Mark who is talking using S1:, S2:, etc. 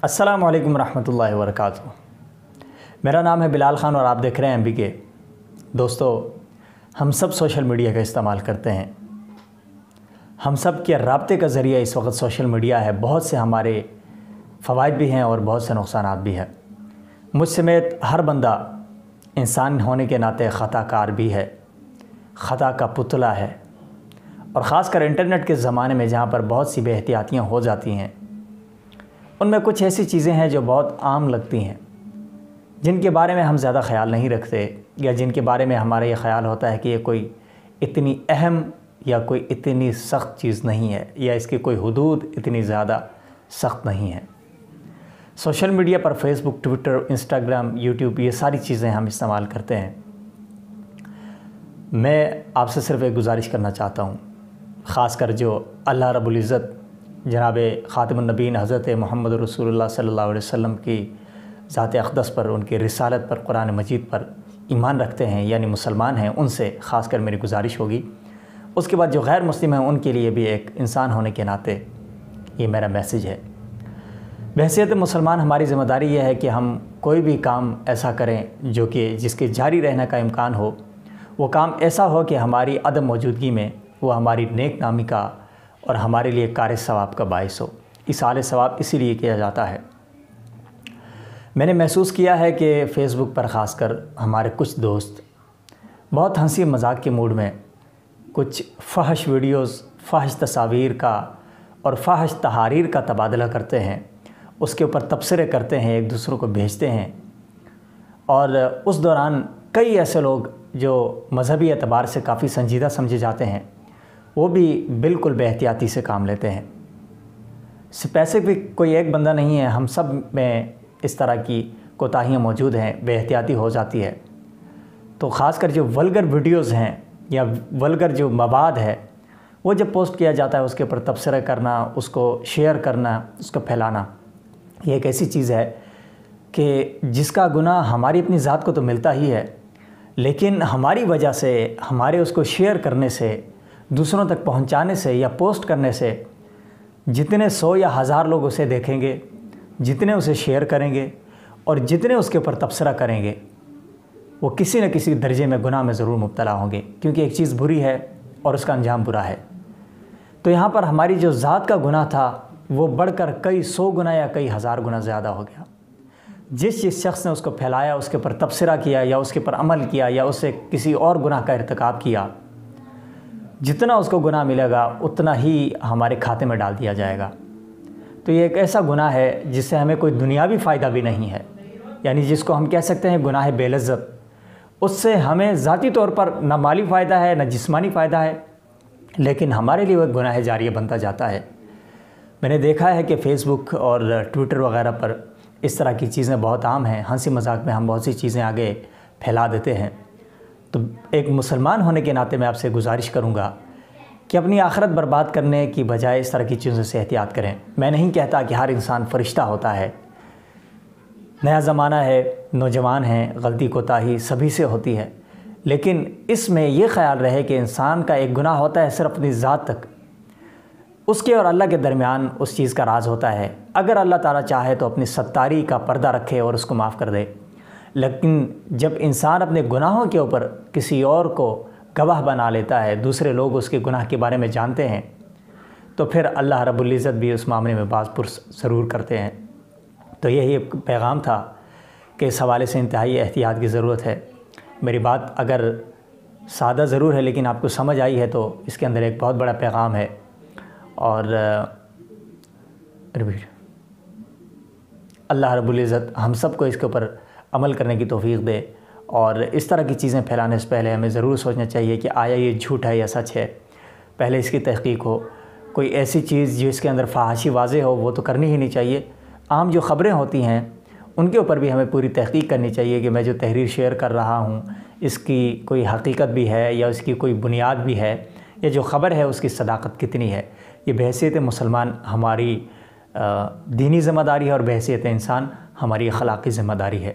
S1: السلام علیکم ورحمۃ اللہ وبرکاتہ۔ میرا نام ہے بلال خان اور آپ دیکھ رہے ہیں MBK۔ دوستو، ہم سب سوشل میڈیا کا استعمال کرتے ہیں۔ ہم سب کے رابطے کا ذریعہ اس وقت سوشل میڈیا ہے۔ بہت سے ہمارے فوائد بھی ہیں اور بہت سے نقصانات بھی ہیں۔ مجھ سمیت ہر بندہ انسان ہونے کے ناطے خطا کار بھی ہے، خطا کا پتلا ہے، اور خاص کر انٹرنیٹ کے زمانے میں جہاں پر بہت سی بے احتیاطیاں ہو جاتی ہیں، ان میں کچھ ایسی چیزیں ہیں جو بہت عام لگتی ہیں، جن کے بارے میں ہم زیادہ خیال نہیں رکھتے، یا جن کے بارے میں ہمارا یہ خیال ہوتا ہے کہ یہ کوئی اتنی اہم یا کوئی اتنی سخت چیز نہیں ہے، یا اس کی کوئی حدود اتنی زیادہ سخت نہیں ہے۔ سوشل میڈیا پر فیس بک، ٹویٹر، انسٹاگرام، یوٹیوب، یہ ساری چیزیں ہم استعمال کرتے ہیں۔ میں آپ سے صرف ایک گزارش کرنا چاہتا ہوں، خاص کر جو اللہ رب العزت جناب خاتم النبیین حضرت محمد رسول اللہ صلی اللہ علیہ وسلم کی ذات اقدس پر، ان کی رسالت پر، قرآن مجید پر ایمان رکھتے ہیں، یعنی مسلمان ہیں، ان سے خاص کر میری گزارش ہوگی۔ اس کے بعد جو غیر مسلم ہیں ان کے لیے بھی ایک انسان ہونے کے ناطے یہ میرا میسیج ہے۔ بحیثیت مسلمان ہماری ذمہ داری یہ ہے کہ ہم کوئی بھی کام ایسا کریں جو کہ جس کے جاری رہنے کا امکان ہو، وہ کام ایسا ہو کہ ہماری عدم موجودگی میں وہ ہماری نیک نامی کا اور ہمارے لیے کار ثواب کا باعث ہو۔ ایصال ثواب اسی لیے کیا جاتا ہے۔ میں نے محسوس کیا ہے کہ فیس بک پر خاص کر ہمارے کچھ دوست بہت ہنسی مذاق کے موڈ میں کچھ فحش ویڈیوز، فحش تصاویر کا اور فحش تحاریر کا تبادلہ کرتے ہیں، اس کے اوپر تبصرے کرتے ہیں، ایک دوسروں کو بھیجتے ہیں، اور اس دوران کئی ایسے لوگ جو مذہبی اعتبار سے کافی سنجیدہ سمجھے جاتے ہیں، وہ بھی بالکل بے احتیاطی سے کام لیتے ہیں۔ اسپیسیفک کوئی ایک بندہ نہیں ہے، ہم سب میں اس طرح کی کوتاہیاں موجود ہیں، بے احتیاطی ہو جاتی ہے۔ تو خاص کر جو ولگر ویڈیوز ہیں یا ولگر جو مواد ہے، وہ جب پوسٹ کیا جاتا ہے اس کے اوپر تبصرہ کرنا، اس کو شیئر کرنا، اس کو پھیلانا، یہ ایک ایسی چیز ہے کہ جس کا گناہ ہماری اپنی ذات کو تو ملتا ہی ہے، لیکن ہماری وجہ سے، ہمارے اس کو شیئر کرنے سے، دوسروں تک پہنچانے سے یا پوسٹ کرنے سے جتنے 100 یا 1000 لوگ اسے دیکھیں گے، جتنے اسے شیئر کریں گے اور جتنے اس کے اوپر تبصرہ کریں گے، وہ کسی نہ کسی درجے میں گناہ میں ضرور مبتلا ہوں گے، کیونکہ ایک چیز بری ہے اور اس کا انجام برا ہے۔ تو یہاں پر ہماری جو ذات کا گناہ تھا وہ بڑھ کر کئی 100 گنا یا کئی 1000 گنا زیادہ ہو گیا۔ جس شخص نے اس کو پھیلایا، اس کے اوپر تبصرہ کیا یا اس کے اوپر عمل کیا یا اسے کسی اور گناہ کا ارتکاب کیا، جتنا اس کو گناہ ملے گا اتنا ہی ہمارے کھاتے میں ڈال دیا جائے گا۔ تو یہ ایک ایسا گناہ ہے جس سے ہمیں کوئی دنیاوی فائدہ بھی نہیں ہے، یعنی جس کو ہم کہہ سکتے ہیں گناہ بے لذت۔ اس سے ہمیں ذاتی طور پر نہ مالی فائدہ ہے، نہ جسمانی فائدہ ہے، لیکن ہمارے لیے وہ گناہ جاریہ بنتا جاتا ہے۔ میں نے دیکھا ہے کہ فیس بک اور ٹویٹر وغیرہ پر اس طرح کی چیزیں بہت عام ہیں، ہنسی مذاق میں ہم بہت سی چیزیں آگے پھیلا دیتے ہیں۔ تو ایک مسلمان ہونے کے ناطے میں آپ سے گزارش کروں گا کہ اپنی آخرت برباد کرنے کی بجائے اس طرح کی چیزوں سے احتیاط کریں۔ میں نہیں کہتا کہ ہر انسان فرشتہ ہوتا ہے، نیا زمانہ ہے، نوجوان ہیں، غلطی کوتاہی سبھی سے ہوتی ہے، لیکن اس میں یہ خیال رہے کہ انسان کا ایک گناہ ہوتا ہے صرف اپنی ذات تک، اس کے اور اللہ کے درمیان اس چیز کا راز ہوتا ہے۔ اگر اللہ تعالیٰ چاہے تو اپنی ستاری کا پردہ رکھے اور اس کو معاف کر دے، لیکن جب انسان اپنے گناہوں کے اوپر کسی اور کو گواہ بنا لیتا ہے، دوسرے لوگ اس کے گناہ کے بارے میں جانتے ہیں، تو پھر اللہ رب العزت بھی اس معاملے میں باز پرس ضرور کرتے ہیں۔ تو یہی ایک پیغام تھا کہ اس حوالے سے انتہائی احتیاط کی ضرورت ہے۔ میری بات اگر سادہ ضرور ہے لیکن آپ کو سمجھ آئی ہے تو اس کے اندر ایک بہت بڑا پیغام ہے، اور اللہ رب العزت ہم سب کو اس کے اوپر عمل کرنے کی توفیق دے، اور اس طرح کی چیزیں پھیلانے سے پہلے ہمیں ضرور سوچنا چاہیے کہ آیا یہ جھوٹ ہے یا سچ ہے، پہلے اس کی تحقیق ہو۔ کوئی ایسی چیز جو اس کے اندر فحاشی واضح ہو وہ تو کرنی ہی نہیں چاہیے۔ عام جو خبریں ہوتی ہیں ان کے اوپر بھی ہمیں پوری تحقیق کرنی چاہیے کہ میں جو تحریر شیئر کر رہا ہوں اس کی کوئی حقیقت بھی ہے یا اس کی کوئی بنیاد بھی ہے، یا جو خبر ہے اس کی صداقت کتنی ہے۔ یہ بحیثیت مسلمان ہماری دینی ذمہ داری ہے، اور بحیثیت انسان ہماری اخلاقی ذمہ داری ہے۔